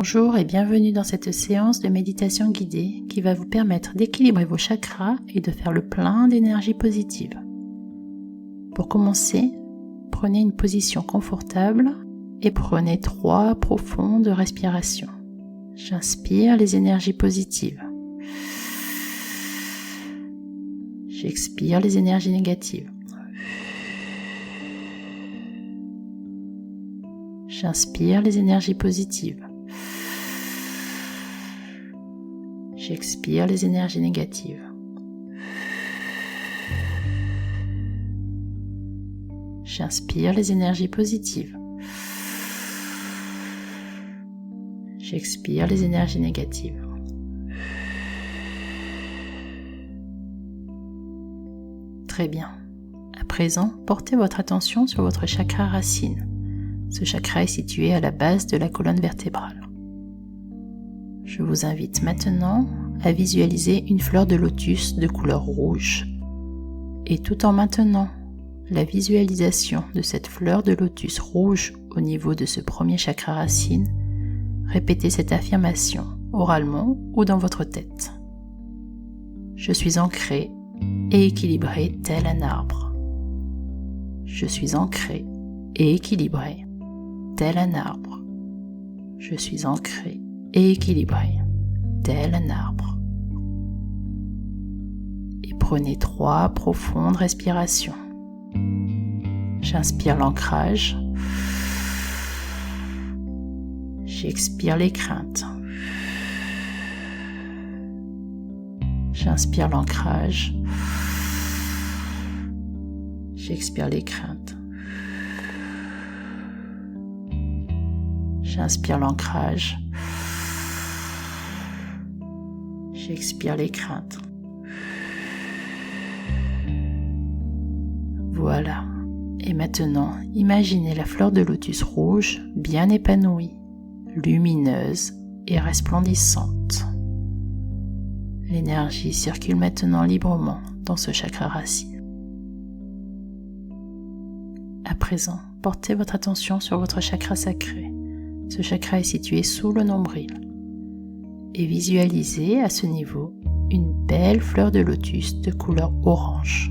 Bonjour et bienvenue dans cette séance de méditation guidée qui va vous permettre d'équilibrer vos chakras et de faire le plein d'énergie positive. Pour commencer, prenez une position confortable et prenez 3 profondes respirations. J'inspire les énergies positives. J'expire les énergies négatives. J'inspire les énergies positives. J'expire les énergies négatives. J'inspire les énergies positives. J'expire les énergies négatives. Très bien. À présent, portez votre attention sur votre chakra racine. Ce chakra est situé à la base de la colonne vertébrale. Je vous invite maintenant à visualiser une fleur de lotus de couleur rouge. Et tout en maintenant la visualisation de cette fleur de lotus rouge au niveau de ce premier chakra racine, répétez cette affirmation oralement ou dans votre tête. Je suis ancré et équilibré tel un arbre. Je suis ancré et équilibré tel un arbre. Je suis ancré et équilibré tel un arbre. Et prenez 3 profondes respirations. J'inspire l'ancrage. J'expire les craintes. J'inspire l'ancrage. J'expire les craintes. J'inspire l'ancrage. J'expire les craintes. Voilà. Et maintenant, imaginez la fleur de lotus rouge bien épanouie, lumineuse et resplendissante. L'énergie circule maintenant librement dans ce chakra racine. À présent, portez votre attention sur votre chakra sacré. Ce chakra est situé sous le nombril. Et visualisez à ce niveau une belle fleur de lotus de couleur orange.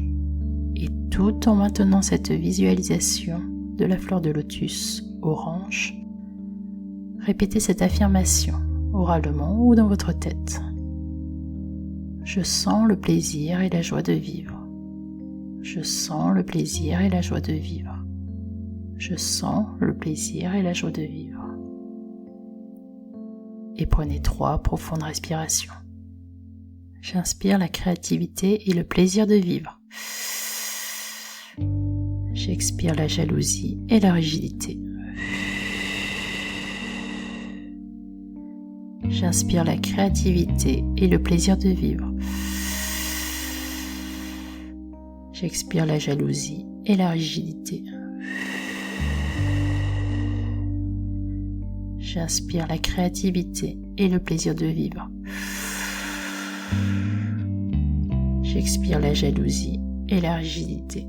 Et tout en maintenant cette visualisation de la fleur de lotus orange, répétez cette affirmation oralement ou dans votre tête. Je sens le plaisir et la joie de vivre. Je sens le plaisir et la joie de vivre. Je sens le plaisir et la joie de vivre. Et prenez 3 profondes respirations. J'inspire la créativité et le plaisir de vivre. J'expire la jalousie et la rigidité. J'inspire la créativité et le plaisir de vivre. J'expire la jalousie et la rigidité. J'inspire la créativité et le plaisir de vivre. J'expire la jalousie et la rigidité.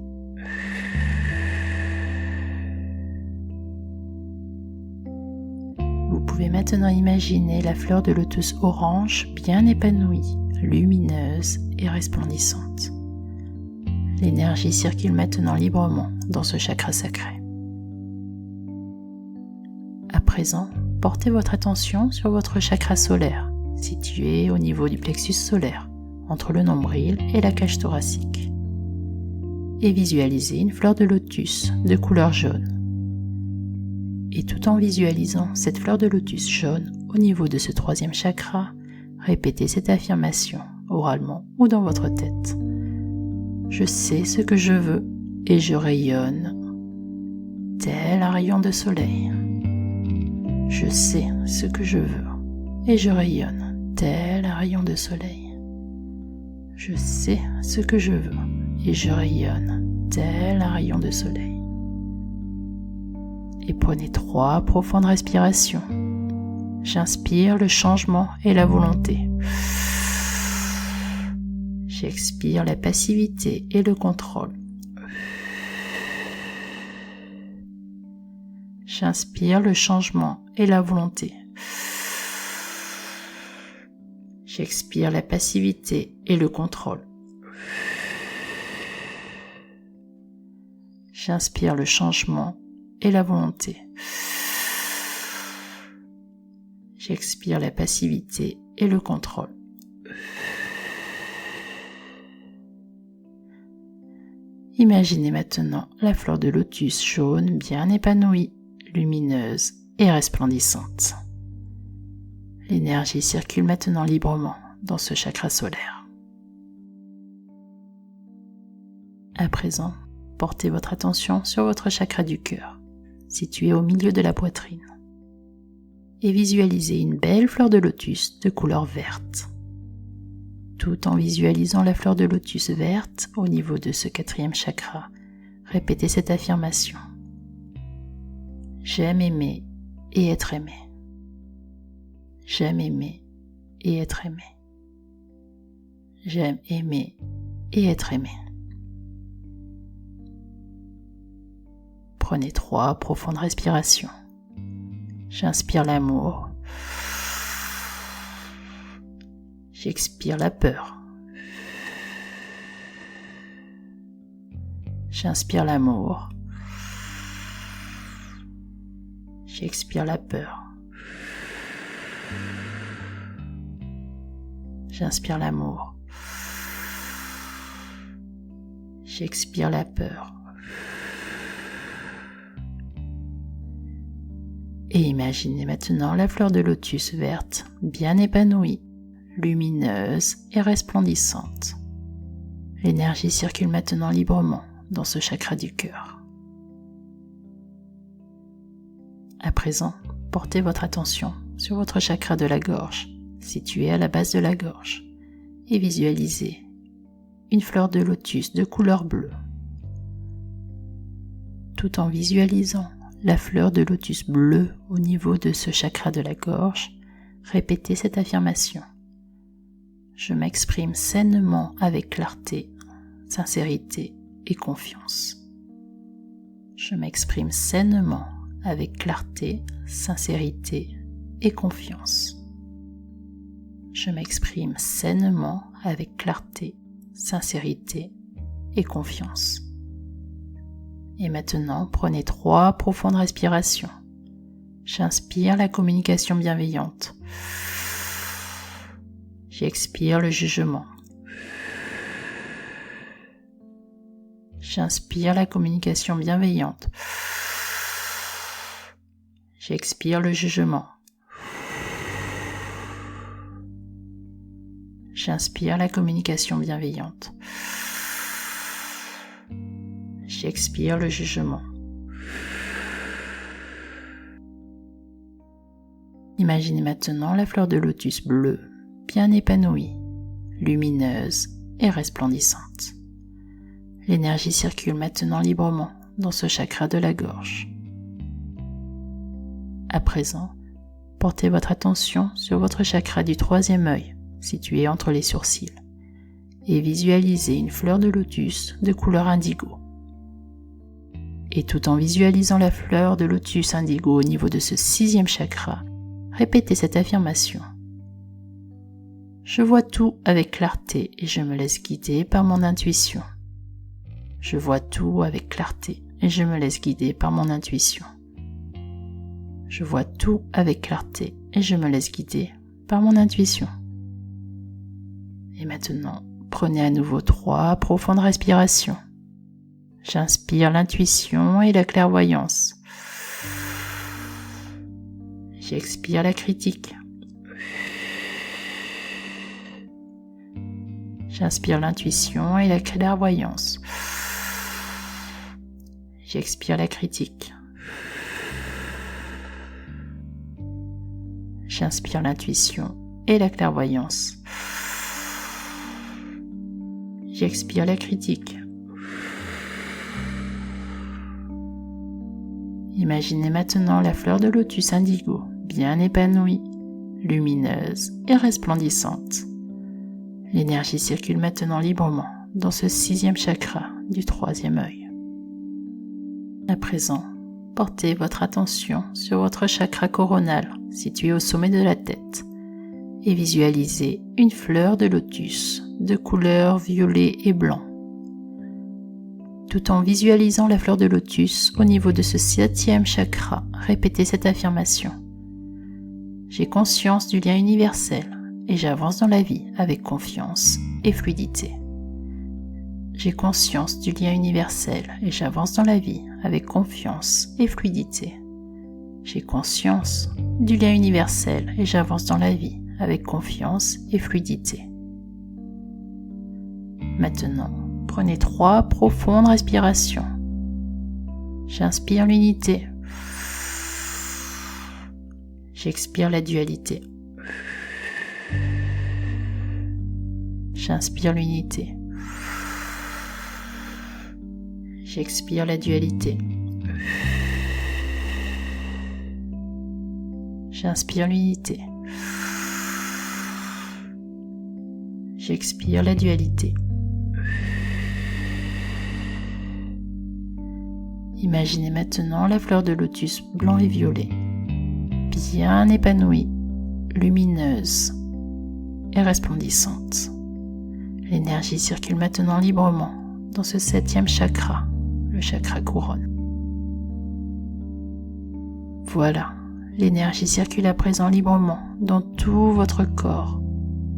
Vous pouvez maintenant imaginer la fleur de lotus orange bien épanouie, lumineuse et resplendissante. L'énergie circule maintenant librement dans ce chakra sacré. À présent, portez votre attention sur votre chakra solaire, situé au niveau du plexus solaire, entre le nombril et la cage thoracique. Et visualisez une fleur de lotus de couleur jaune. Et tout en visualisant cette fleur de lotus jaune au niveau de ce 3e chakra, répétez cette affirmation oralement ou dans votre tête. Je sais ce que je veux et je rayonne tel un rayon de soleil. Je sais ce que je veux et je rayonne tel un rayon de soleil. Je sais ce que je veux et je rayonne tel un rayon de soleil. Et prenez 3 profondes respirations. J'inspire le changement et la volonté. J'expire la passivité et le contrôle. J'inspire le changement et la volonté. J'expire la passivité et le contrôle. J'inspire le changement et la volonté. J'expire la passivité et le contrôle. Imaginez maintenant la fleur de lotus jaune bien épanouie, lumineuse et resplendissante. L'énergie circule maintenant librement dans ce chakra solaire. À présent, portez votre attention sur votre chakra du cœur, situé au milieu de la poitrine, et visualisez une belle fleur de lotus de couleur verte. Tout en visualisant la fleur de lotus verte au niveau de ce 4e chakra, répétez cette affirmation. J'aime aimer et être aimé. J'aime aimer et être aimé. J'aime aimer et être aimé. Prenez 3 profondes respirations. J'inspire l'amour. J'expire la peur. J'inspire l'amour. J'expire la peur. J'inspire l'amour. J'expire la peur. Et imaginez maintenant la fleur de lotus verte, bien épanouie, lumineuse et resplendissante. L'énergie circule maintenant librement dans ce chakra du cœur. À présent, portez votre attention sur votre chakra de la gorge, situé à la base de la gorge, et visualisez une fleur de lotus de couleur bleue. Tout en visualisant la fleur de lotus bleue au niveau de ce chakra de la gorge, répétez cette affirmation. Je m'exprime sainement avec clarté, sincérité et confiance. Je m'exprime sainement avec clarté, sincérité et confiance. Je m'exprime sainement avec clarté, sincérité et confiance. Et maintenant, prenez 3 profondes respirations. J'inspire la communication bienveillante. J'expire le jugement. J'inspire la communication bienveillante. J'expire le jugement. J'inspire la communication bienveillante. J'expire le jugement. Imaginez maintenant la fleur de lotus bleue, bien épanouie, lumineuse et resplendissante. L'énergie circule maintenant librement dans ce chakra de la gorge. À présent, portez votre attention sur votre chakra du 3e œil, situé entre les sourcils, et visualisez une fleur de lotus de couleur indigo. Et tout en visualisant la fleur de lotus indigo au niveau de ce 6e chakra, répétez cette affirmation. Je vois tout avec clarté et je me laisse guider par mon intuition. Je vois tout avec clarté et je me laisse guider par mon intuition. Je vois tout avec clarté et je me laisse guider par mon intuition. Et maintenant, prenez à nouveau 3 profondes respirations. J'inspire l'intuition et la clairvoyance. J'expire la critique. J'inspire l'intuition et la clairvoyance. J'expire la critique. J'inspire l'intuition et la clairvoyance. J'expire la critique. Imaginez maintenant la fleur de lotus indigo, bien épanouie, lumineuse et resplendissante. L'énergie circule maintenant librement dans ce 6e chakra du 3e œil. À présent, portez votre attention sur votre chakra coronal, situé au sommet de la tête, et visualisez une fleur de lotus de couleur violet et blanc. Tout en visualisant la fleur de lotus au niveau de ce 7e chakra, répétez cette affirmation. J'ai conscience du lien universel et j'avance dans la vie avec confiance et fluidité. J'ai conscience du lien universel et j'avance dans la vie avec confiance et fluidité. J'ai conscience du lien universel et j'avance dans la vie avec confiance et fluidité. Maintenant, prenez 3 profondes respirations. J'inspire l'unité. J'expire la dualité. J'inspire l'unité. J'expire la dualité. J'inspire l'unité. J'expire la dualité. Imaginez maintenant la fleur de lotus blanc et violet, bien épanouie, lumineuse et resplendissante. L'énergie circule maintenant librement dans ce 7e chakra, le chakra couronne. Voilà, l'énergie circule à présent librement dans tout votre corps,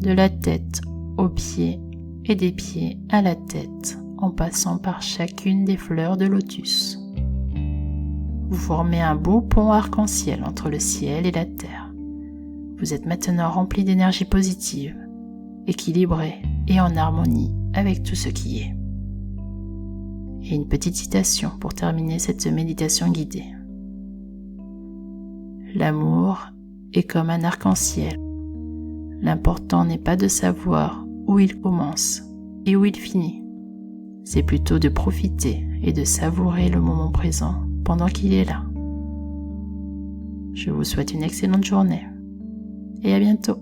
de la tête aux pieds et des pieds à la tête, en passant par chacune des fleurs de lotus. Vous formez un beau pont arc-en-ciel entre le ciel et la terre. Vous êtes maintenant rempli d'énergie positive, équilibré et en harmonie avec tout ce qui est. Et une petite citation pour terminer cette méditation guidée. L'amour est comme un arc-en-ciel. L'important n'est pas de savoir où il commence et où il finit. C'est plutôt de profiter et de savourer le moment présent pendant qu'il est là. Je vous souhaite une excellente journée et à bientôt.